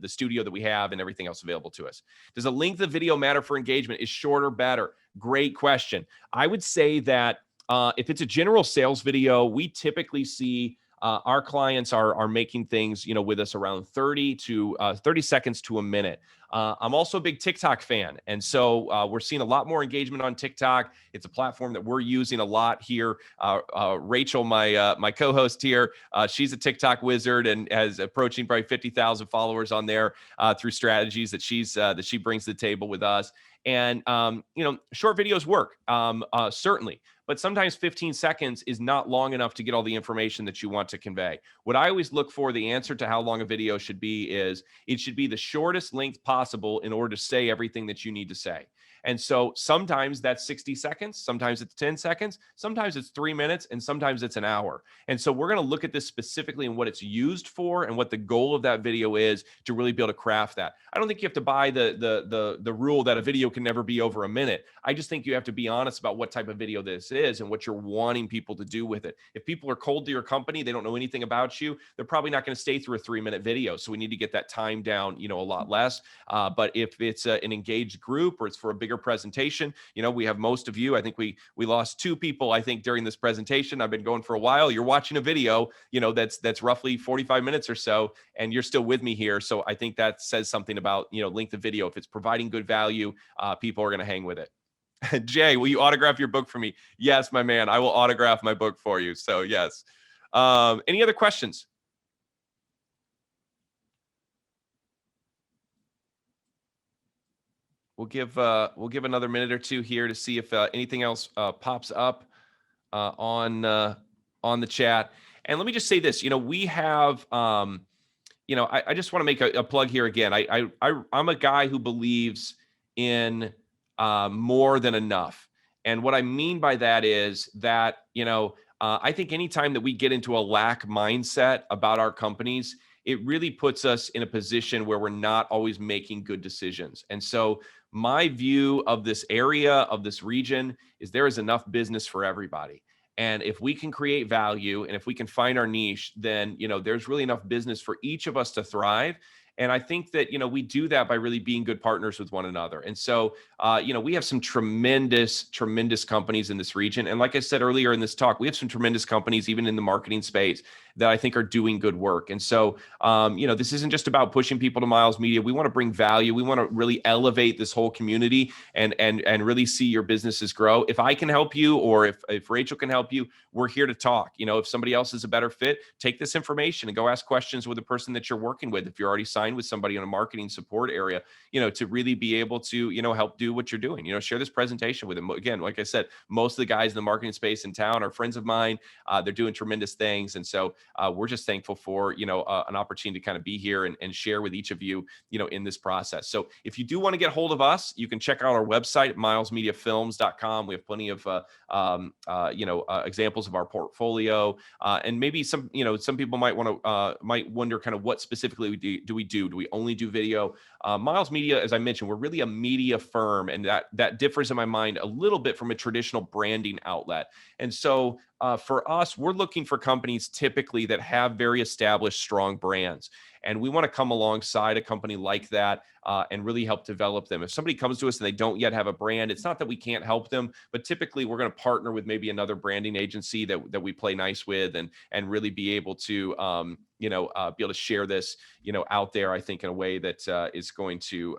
studio that we have and everything else available to us. Does the length of video matter for engagement? Is shorter better? Great question. I would say that if it's a general sales video, we typically see our clients are making things, with us around 30 seconds to a minute. I'm also a big TikTok fan. And so we're seeing a lot more engagement on TikTok. It's a platform that we're using a lot here. Rachel, my co-host here, she's a TikTok wizard and has approaching probably 50,000 followers on there through strategies that she brings to the table with us. And, short videos work, certainly. But sometimes 15 seconds is not long enough to get all the information that you want to convey. What I always look for, the answer to how long a video should be, is it should be the shortest length possible in order to say everything that you need to say. And so sometimes that's 60 seconds, sometimes it's 10 seconds, sometimes it's 3 minutes, and sometimes it's an hour. And so we're going to look at this specifically and what it's used for and what the goal of that video is to really be able to craft that. I don't think you have to buy the rule that a video can never be over a minute. I just think you have to be honest about what type of video this is and what you're wanting people to do with it. If people are cold to your company, they don't know anything about you, they're probably not going to stay through a 3-minute video. So we need to get that time down, a lot less. But if it's an engaged group or it's for a bigger presentation, we have most of you. I think we lost 2 people, I think, during this presentation. I've been going for a while. You're watching a video, that's roughly 45 minutes or so, and you're still with me here. So I think that says something about, length of video. If it's providing good value, people are going to hang with it. Jay, will you autograph your book for me? Yes, my man, I will autograph my book for you. So yes. Any other questions? We'll give another minute or two here to see if anything else pops up on the chat. And let me just say this, we have, I just want to make a plug here again. I'm a guy who believes in more than enough. And what I mean by that is that, I think anytime that we get into a lack mindset about our companies, it really puts us in a position where we're not always making good decisions. And so my view of this area, of this region, is there is enough business for everybody. And if we can create value and if we can find our niche, then, there's really enough business for each of us to thrive. And I think that, we do that by really being good partners with one another. And so, we have some tremendous companies in this region. And like I said earlier in this talk, we have some tremendous companies, even in the marketing space, that I think are doing good work. And so, this isn't just about pushing people to Miles Media. We want to bring value. We want to really elevate this whole community and really see your businesses grow. If I can help you, or if Rachel can help you, we're here to talk. If somebody else is a better fit, take this information and go ask questions with the person that you're working with. If you're already signed with somebody in a marketing support area, to really be able to, help do what you're doing. Share this presentation with them. Again, like I said, most of the guys in the marketing space in town are friends of mine. They're doing tremendous things. And so we're just thankful for, an opportunity to kind of be here and share with each of you, in this process. So if you do want to get hold of us, you can check out our website at milesmediafilms.com. We have plenty of, examples of our portfolio. And maybe some people might wonder kind of what specifically we do. Do we only do video? Miles Media, as I mentioned, we're really a media firm, and that differs in my mind a little bit from a traditional branding outlet. And so for us, we're looking for companies typically that have very established, strong brands. And we want to come alongside a company like that and really help develop them. If somebody comes to us and they don't yet have a brand, it's not that we can't help them, but typically we're going to partner with maybe another branding agency that we play nice with, and really be able to be able to share this out there, I think, in a way that is going to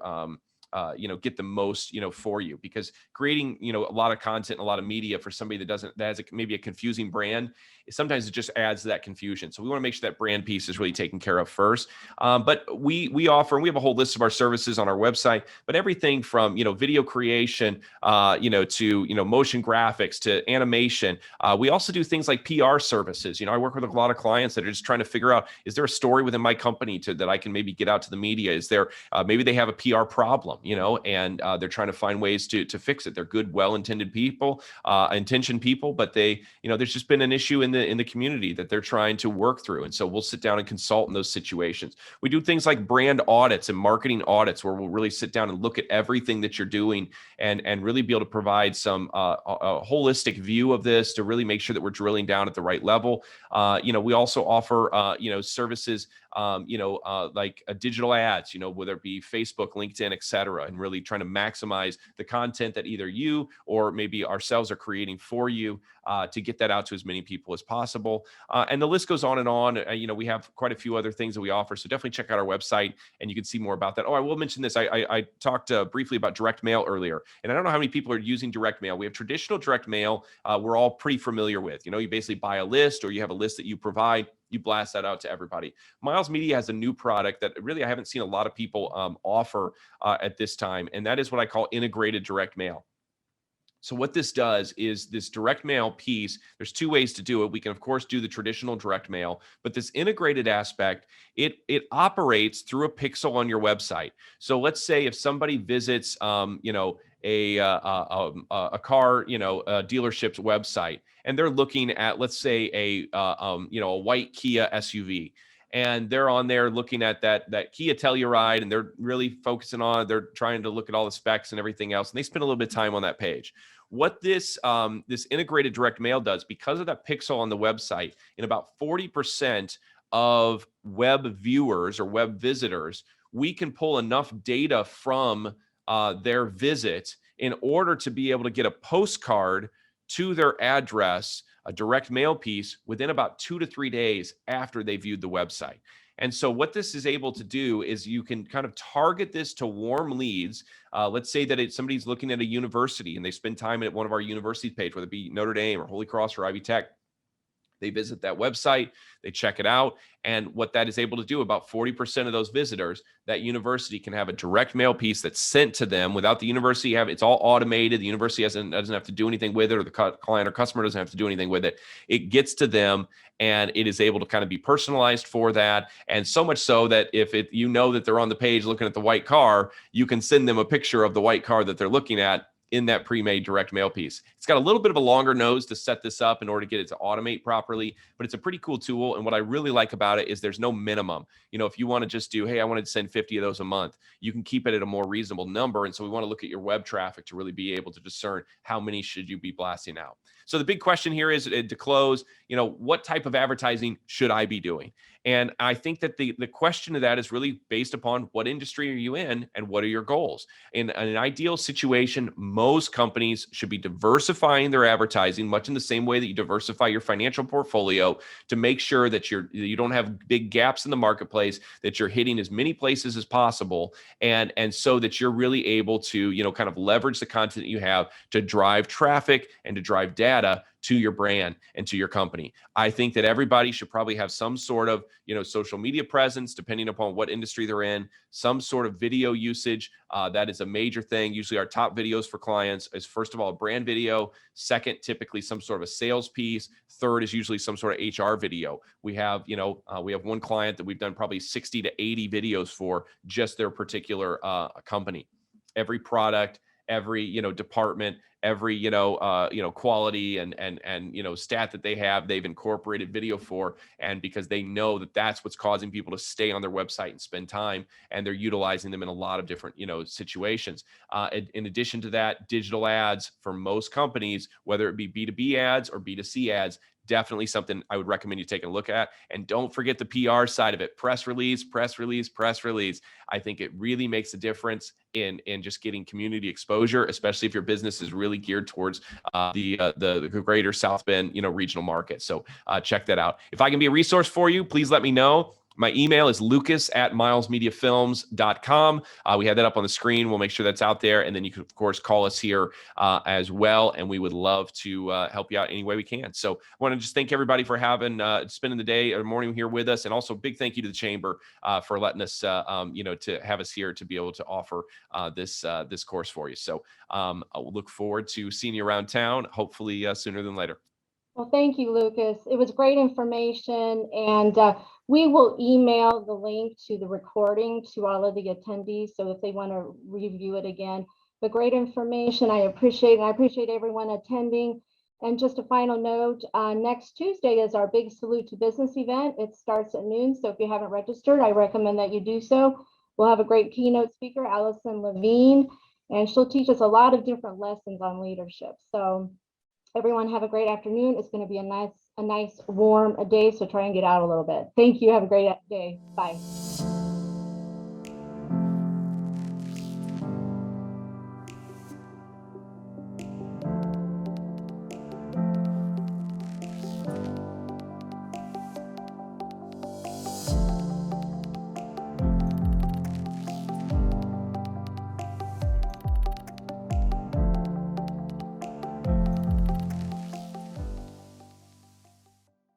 get the most, for you, because creating, a lot of content, a lot of media for somebody that has maybe a confusing brand, sometimes it just adds to that confusion. So we want to make sure that brand piece is really taken care of first. But we offer, and we have a whole list of our services on our website, but everything from, video creation, to, motion graphics to animation. We also do things like PR services. I work with a lot of clients that are just trying to figure out, is there a story within my company that I can maybe get out to the media? Is there, maybe they have a PR problem, and they're trying to find ways to fix it. They're good, well-intended people, intentioned people, but they, there's just been an issue in the community that they're trying to work through. And so we'll sit down and consult in those situations. We do things like brand audits and marketing audits, where we'll really sit down and look at everything that you're doing and really be able to provide some a holistic view of this to really make sure that we're drilling down at the right level. We also offer, services, like digital ads, whether it be Facebook, LinkedIn, et cetera, and really trying to maximize the content that either you or maybe ourselves are creating for you to get that out to as many people as possible. And the list goes on and on. We have quite a few other things that we offer. So definitely check out our website and you can see more about that. Oh, I will mention this. I talked briefly about direct mail earlier, and I don't know how many people are using direct mail. We have traditional direct mail we're all pretty familiar with. You basically buy a list, or you have a list that you provide. You blast that out to everybody. Miles Media has a new product that really I haven't seen a lot of people offer at this time, and that is what I call integrated direct mail. So what this does is this direct mail piece, there's two ways to do it. We can, of course, do the traditional direct mail, but this integrated aspect, it operates through a pixel on your website. So let's say if somebody visits, a car, a dealership's website, and they're looking at, let's say, a white Kia SUV. And they're on there looking at that Kia Telluride, and they're really focusing on it. They're trying to look at all the specs and everything else, and they spend a little bit of time on that page. What this integrated direct mail does, because of that pixel on the website, in about 40% of web viewers or web visitors, we can pull enough data from their visit in order to be able to get a postcard to their address, a direct mail piece, within about 2 to 3 days after they viewed the website. And so what this is able to do is you can kind of target this to warm leads. Let's say that somebody's looking at a university and they spend time at one of our university page, whether it be Notre Dame or Holy Cross or Ivy Tech. They visit that website, they check it out. And what that is able to do, about 40% of those visitors, that university can have a direct mail piece that's sent to them without the university it's all automated. The university doesn't have to do anything with it, or the client or customer doesn't have to do anything with it. It gets to them, and it is able to kind of be personalized for that. And so much so that if that they're on the page looking at the white car, you can send them a picture of the white car that they're looking at in that pre-made direct mail piece. It's got a little bit of a longer nose to set this up in order to get it to automate properly, but it's a pretty cool tool. And what I really like about it is there's no minimum. If you want to just do, hey, I wanted to send 50 of those a month, you can keep it at a more reasonable number. And so we want to look at your web traffic to really be able to discern how many should you be blasting out. So the big question here is to close, what type of advertising should I be doing? And I think that the question of that is really based upon what industry are you in and what are your goals. In an ideal situation, most companies should be diversifying their advertising, much in the same way that you diversify your financial portfolio, to make sure that you don't have big gaps in the marketplace, that you're hitting as many places as possible, and so that you're really able to kind of leverage the content that you have to drive traffic and to drive data to your brand and to your company. I think that everybody should probably have some sort of, social media presence, depending upon what industry they're in, some sort of video usage. That is a major thing. Usually our top videos for clients is, first of all, a brand video. Second, typically some sort of a sales piece. Third is usually some sort of HR video. We have one client that we've done probably 60 to 80 videos for just their particular company. Every product, every department, every quality and stat that they have, they've incorporated video for, and because they know that that's what's causing people to stay on their website and spend time, and they're utilizing them in a lot of different situations. In addition to that, digital ads for most companies, whether it be B2B ads or B2C ads, definitely something I would recommend you taking a look at. And don't forget the PR side of it. Press release, press release, press release. I think it really makes a difference in just getting community exposure, especially if your business is really geared towards the greater South Bend regional market. So check that out. If I can be a resource for you, please let me know. My email is lucas@milesmediafilms.com. We have that up on the screen. We'll make sure that's out there. And then you can, of course, call us here as well. And we would love to help you out any way we can. So I want to just thank everybody for spending the day or morning here with us. And also a big thank you to the Chamber for letting us, to have us here to be able to offer this course for you. So I'll look forward to seeing you around town, hopefully sooner than later. Well, thank you, Lucas. It was great information, and we will email the link to the recording to all of the attendees, so if they want to review it again. But great information. I appreciate it. I appreciate everyone attending. And just a final note, next Tuesday is our Big Salute to Business event. It starts at noon, so if you haven't registered, I recommend that you do so. We'll have a great keynote speaker, Allison Levine, and she'll teach us a lot of different lessons on leadership. So everyone have a great afternoon. It's going to be a nice warm day, so try and get out a little bit. Thank you. Have a great day. Bye.